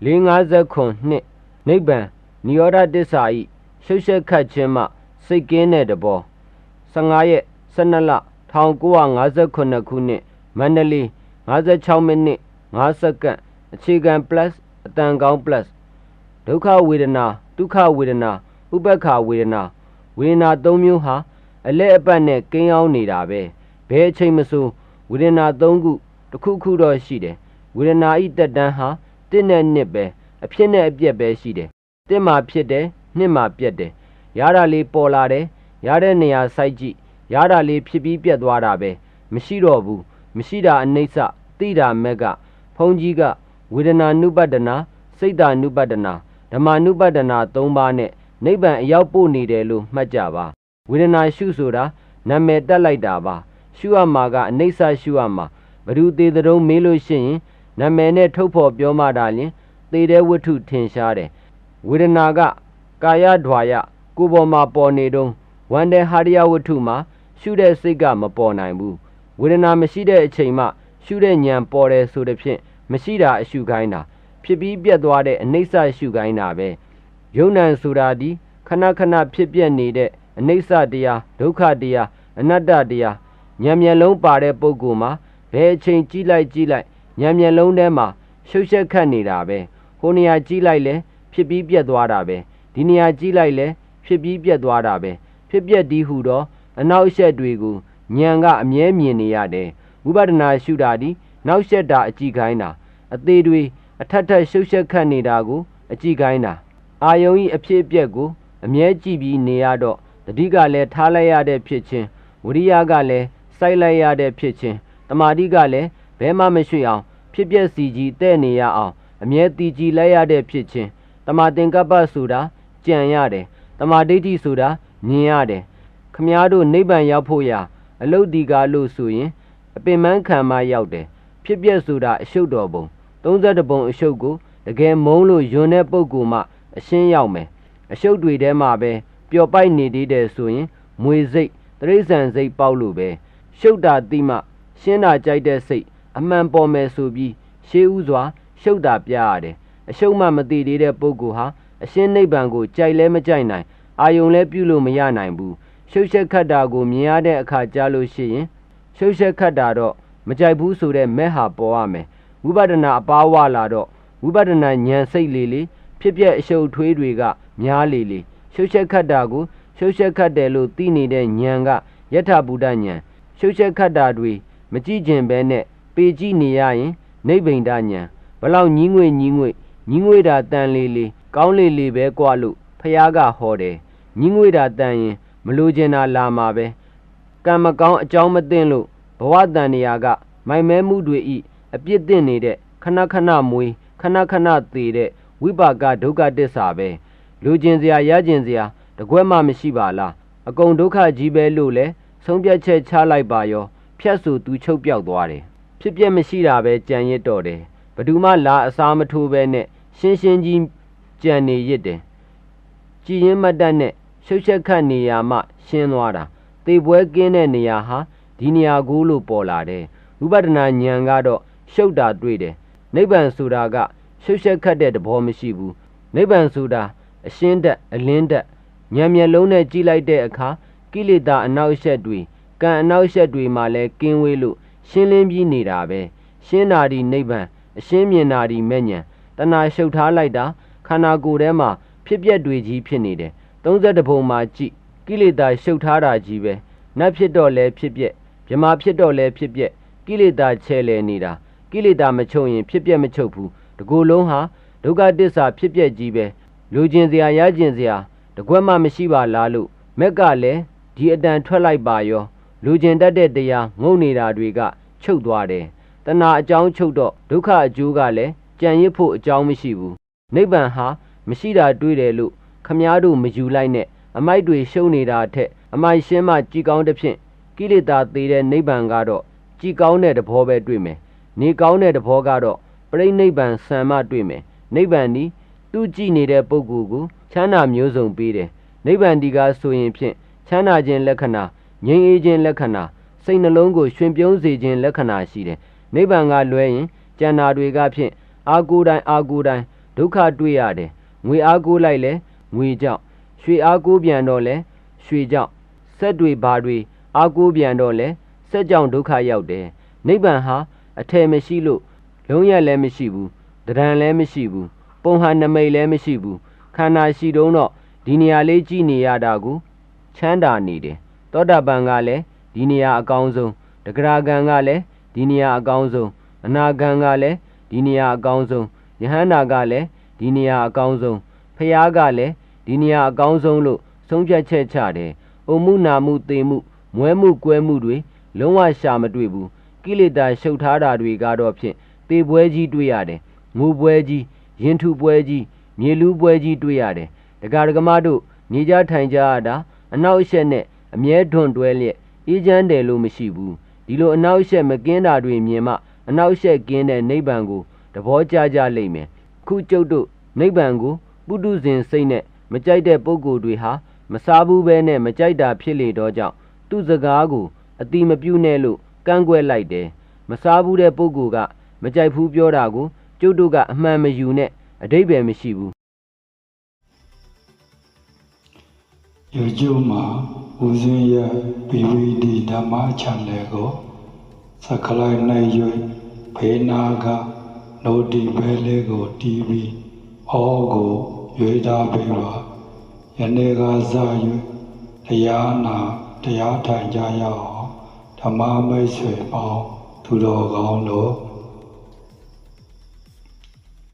459နှစ်နိဗ္ဗာန်နိရောဓတစ္ဆာဤရှုပ်ရှက်ခတ်ခြင်းမှစိတ်ကင်းတဲ့တဘော15ရက်12လ1959ခုနှစ်မန္တလေး56မိနစ်5စက္ကန့်အခြေခံ plus အတန်ကောင်း plus ဒုက္ခဝေဒနာဒုက္ခဝေဒနာဥပ္ပခာဝေဒနာဝေဒနာ၃မျိုးဟာအလဲအပတ်နဲ့ကိန်းအောင်နေတာပဲဘယ်အချိန်မဆိုဝေဒနာ၃ခုတစ်ခုခုတော့ရှိတယ်ဝေဒနာဤတက်တန်းဟာတစ်နဲ့နှစ်ပဲအဖြစ်နဲ့အပျက်ပဲရှိတယ်တစ်မှာဖြစ်တယ်နှစ်မှာပြက်တယ်ရတာလေးပေါ်လာတယ်ရတဲ့နေရာစိုက်ကြည့်ရတာလေးဖြစ်ပြီးပြက်သွားတာပဲမရှိတော့ဘူးမရှိတာအနိစ္စသိတာမက်ကဘုန်းကြီးကဝေဒနာနုပတ္တနာစိတ်တာနုပတ္တနာဓမ္မနုပတ္တနာ၃ပါးနဲ့နိဗ္ဗာန်အရောက်ပို့နေတယ်လို့မှတ်ကြပါဝေဒနာရှုဆိုတာနာမည်တက်လိုက်တာပါရှုရမှာကအနိစ္စရှုရမှာဘ누구သေးတုံးမေးလို့ရှိရင်နာမည်နဲ့ထုတ်ဖော်ပြောမှတာလျင်သေတဲ့ဝတ္ထုထင်ရှားတယ်ဝေဒနာကကာယဓွာယကိုယ်ပေါ်မှာပေါ်နေတုံးဝန္တေဟာရယဝတ္ထုမှာရှုတဲ့စိတ်ကမပေါ်နိုင်ဘူးဝေဒနာမရှိတဲ့အချိန်မှရှုတဲ့ဉာဏ်ပေါ်တယ်ဆိုတဲ့ဖြင့်မရှိတာအရှုခိုင်းတာဖြစ်ပြီးပြတ်သွားတဲ့အနိစ္စရှုခိုင်းတာပဲယုံ nant ဆိုတာဒီခဏခဏဖြစ်ပြနေတဲ့အနိစ္စတရားဒုက္ခတရားအနတ္တတရားဉာဏ်မျက်လုံးပါတဲ့ပုဂ္ဂိုလ်မှာဘယ်အချိန်ကြည့်လိုက်ဉာဏ်မျက်လုံးထဲမှာရှုပ်ရှက်ခတ်နေတာပဲဟိုနေရာကြည့်လိုက်လဲဖြစ်ပြီးပြတ်သွားတာပဲဒီနေရာကြည့်လိုက်လဲဖြစ်ပြီးပြတ်သွားတာပဲဖြစ်ပြက်ဒီဟုတော့အနောက်ရှက်တွေကိုဉာဏ်ကအမြဲမြင်နေရတယ်ဝိပဿနာရှုတာဒီနောက်ရှက်တာအကြည့်ခိုင်းတာအသေးတွေအထက်ထက်ရှုပ်ရှက်ခတ်နေတာကိုအကြည့်ခိုင်းတာအာယုံဤအဖြစ်အပျက်ကိုအမြဲကြည့်ပြီးနေရတော့တတိကလည်းထားလိုက်ရတဲ့ဖြစ်ချင်းဝိရိယကလည်းစိုက်လိုက်ရတဲ့ဖြစ်ချင်းတမာတိကလည်းဘဲမှမရွှေ့အောင်ဖြစ်ပျက်စီကြီးတဲ့နေရအောင်အမြဲတည်ကြည်လိုက်ရတဲ့ဖြစ်ချင်းတမာသင်္ကပ္ပဆိုတာကြံရတယ်တမာဒိဋ္ဌိဆိုတာမြင်ရတယ်ခမားတို့နိဗ္ဗာန်ရောက်ဖို့ရာအလုတ်ဒီကားလို့ဆိုရင်အပင်မခံမှရောက်တယ်ဖြစ်ပျက်ဆိုတာအရှုပ်တော်ပုံ32ပုံအရှုပ်ကိုတကယ်မုန်းလို့ယွန်းတဲ့ပုဂ္ဂိုလ်မှအရှင်းရောက်မယ်အရှုပ်တွေထဲမှာပဲပျော်ပိုက်နေသေးတယ်ဆိုရင်မွေစိတ်တရိษံစိတ်ပေါက်လို့ပဲရှုပ်တာတိမှရှင်းတာကြိုက်တဲ့စိတ်အမှန်ပေါ်မယ်ဆိုပြီးရှေးဥစွာရှုပ်တာပြရတယ်အရှုပ်မှမသိသေးတဲ့ပုဂ္ဂိုလ်ဟာအရှင်းနိဗ္ဗာန်ကိုကြိုက်လဲမကြိုက်နိုင်အာယုံလဲပြုလို့မရနိုင်ဘူးရှုပ်ရှက်ခတ်တာကိုမြင်ရတဲ့အခါကြားလို့ရှိရင်ရှုပ်ရှက်ခတ်တာတော့မကြိုက်ဘူးဆိုတဲ့မဲ့ဟာပေါ်ရမယ်ဝိပဿနာအပါဝလာတော့ဝိပဿနာဉာဏ်စိတ်လေးဖြစ်ပျက်အရှုပ်ထွေးတွေကများလေရှုပ်ရှက်ခတ်တာကိုရှုပ်ရှက်ခတ်တယ်လို့သိနေတဲ့ဉာဏ်ကယထာဘုဒ္ဓဉာဏ်ရှုပ်ရှက်ခတ်တာတွေမကြည့်ခြင်းပဲနဲ့ပေကြည့်နေရရင်နိဗ္ဗိန္ဒဉာဏ်ဘလောက်ညီးငွေတာတန်လေးကောင်းလေးပဲကြွလို့ဖះကဟောတယ်ညီးငွေတာတန်ရင်မလိုချင်တာလာမှာပဲကံမကောင်းအကြောင်းမသိလို့ဘဝတန်နေရာကမိုင်မဲမှုတွေဤအပြစ်တင်နေတဲ့ခဏခဏမွေးခဏခဏသေးတဲ့ဝိပါကဒုက္ခတစ္ဆာပဲလူကျင်စရာရကျင်စရာတကွက်မှမရှိပါလားအကုန်ဒုက္ခကြီးပဲလို့လဲဆုံးဖြတ်ချက်ချလိုက်ပါရောဖြတ်ဆိုသူချုပ်ပြောက်သွားတယ်ဖြစ်ပြမရှိတာပဲကြံရစ်တော့တယ်ဘယ်သူမှလာအစားမထိုးပဲနဲ့ရှင်းကြီးကြံနေရစ်တယ်ကြည်ရင်မတ်တက်နဲ့ရှုပ်ချက်ခတ်နေရမှရှင်းသွားတာသေပွဲကင်းတဲ့နေရာဟာဒီနေရာကိုလို့ပေါ်လာတယ်ဝိပဿနာဉာဏ်ကတော့ရှုပ်တာတွေ့တယ်နိဗ္ဗာန်ဆိုတာကရှုပ်ချက်ခတ်တဲ့သဘောမရှိဘူးနိဗ္ဗာန်ဆိုတာအရှင်းတက်အလင်းတက်ဉာဏ်မျက်လုံးနဲ့ကြည့်လိုက်တဲ့အခါကိလေသာအနောက်ရှက်တွေကံအနောက်ရှက်တွေမှလည်းကင်းဝေးလို့ရှင်းလင်းပြီးနေတာပဲရှင်းတာဒီနိဗ္ဗာန်အရှင်းမြင်တာဒီမဲ့ဉာဏ်တဏှာရှုပ်ထားလိုက်တာခန္ဓာကိုယ်ထဲမှာဖြစ်ပျက်တွေကြီးဖြစ်နေတယ်32ပုံမှာကြည့်ကိလေသာရှုပ်ထားတာကြီးပဲနတ်ဖြစ်တော့လဲဖြစ်ပျက်ဗြဟ္မာဖြစ်တော့လဲဖြစ်ပျက်ကိလေသာချဲလဲနေတာကိလေသာမချုပ်ရင်ဖြစ်ပျက်မချုပ်ဘူးတကူလုံးဟာဒုက္ခတစ္ဆာဖြစ်ပျက်ကြီးပဲလူကျင်စရာရကျင်စရာတကွက်မှမရှိပါလားလို့မက်ကလည်းဒီအတန်ထွက်လိုက်ပါရောလူကျင်တတ်တဲ့တရားငုံနေတာတွေကချုပ်သွားတယ်တဏှာအကြောင်းချုပ်တော့ဒုက္ခအကျိုးကလည်းကြံရစ်ဖို့အကြောင်းမရှိဘူးနိဗ္ဗာန်ဟာမရှိတာတွေ့တယ်လို့ခမားတို့မယူလိုက်နဲ့အမိုက်တွေရှုံနေတာထက်အမိုက်ရှင်းမှကြည်ကောင်းတဲ့ဖြင့်ကိလေသာသေးတဲ့နိဗ္ဗာန်ကတော့ကြည်ကောင်းတဲ့သဘောပဲတွေ့မယ်နေကောင်းတဲ့သဘောကတော့ပြိဋိနိဗ္ဗာန်ဆံမှတွေ့မယ်နိဗ္ဗာန်ဒီသူကြည်နေတဲ့ပုဂ္ဂိုလ်ကိုချမ်းသာမျိုးစုံပေးတယ်နိဗ္ဗာန်ဒီကဆိုရင်ဖြင့်ချမ်းသာခြင်းလက္ခဏာငြိမ်းအေးခြင်းလက္ခဏာစိတ်နှလုံးကိုရွှင်ပြုံးစေခြင်းလက္ခဏာရှိတယ်နိဗ္ဗာန်ကလွဲရင်ကျန်တာတွေကဖြင့်အာကိုယ်တိုင် ဒုက္ခတွေ့ရတယ်ငွေအားကိုးလိုက်လဲငွေကြောင့်ရွှေအားကိုးပြန်တော့လဲရွှေကြောင့်စက်တွေဘာတွေအားကိုးပြန်တော့လဲစက်ကြောင့်ဒုက္ခရောက်တယ်နိဗ္ဗာန်ဟာအထယ်မရှိလို့လုံးရက်လည်းမရှိဘူးတရံလည်းမရှိဘူးပုံဟန်နမိတ်လည်းမရှိဘူးခန္ဓာရှိတုံးတော့ဒီနေရာလေးကြည့်နေရတာကိုချမ်းသာနေတယ်သောတာပန်ကလည်းဒီနေရာအကောင်းဆုံးတဂရဂံကလည်းဒီနေရာအကောင်းဆုံးအနာဂံကလည်းဒီနေရာအကောင်းဆုံးယဟန္တာကလည်းဒီနေရာအကောင်းဆုံးဖယားကလည်းဒီနေရာအကောင်းဆုံးလို့ဆုံးဖြတ်ချက်ချတယ်။အုံမှုနာမှုသေမှုမွဲမှုကွဲမှုတွေလုံးဝရှာမတွေ့ဘူးကိလေသာရှုပ်ထားတာတွေကတော့ဖြင့်သေပွဲကြီးတွေ့ရတယ်ငိုပွဲကြီးရင်ထုပွဲကြီးမြေလူပွဲကြီးတွေ့ရတယ်ဒကာဒကမတို့နေကြထိုင်ကြရတာအနောက်အရှက်နဲ့အမြဲတွန့်တွဲလျက်အေးချမ်းတယ်လို့မရှိဘူးဒီလိုအနောက်အရှက်မကင်းတာတွေမြင်မှအနောက်အရှက်ကင်းတဲ့နိဗ္ဗာန်ကိုသဘောကျကြလိမ့်မယ်ခုကျုပ်တို့နိဗ္ဗာန်ကိုပုထုဇဉ်စိတ်နဲ့မကြိုက်တဲ့ပုဂ္ဂိုလ်တွေဟာမစားဘူးပဲနဲ့မကြိုက်တာဖြစ်လေတော့ကြောင့်သူ့စကားကိုအတိမပြုနဲ့လို့ကန့်ကွက်လိုက်တယ်မစားဘူးတဲ့ပုဂ္ဂိုလ်ကမကြိုက်ဘူးပြောတာကိုကျုပ်တို့ကအမှန်မယူနဲ့အဓိပ္ပာယ်မရှိဘူးယူကျုံမှာဦးစင်းရဲ့ PVD ဓမ္မ channel ကိုစကလိုက်နိုင်၍ဖေးနာကနိုတီဘဲလေးကိုတီးပြီးအောကိုရွေးထားပေးပါယနေ့ကစ၍တရားနာတရားထိုင်ကြရအောင်ဓမ္မမိတ်ဆွေပေါင်းသူတော်ကောင်းတို့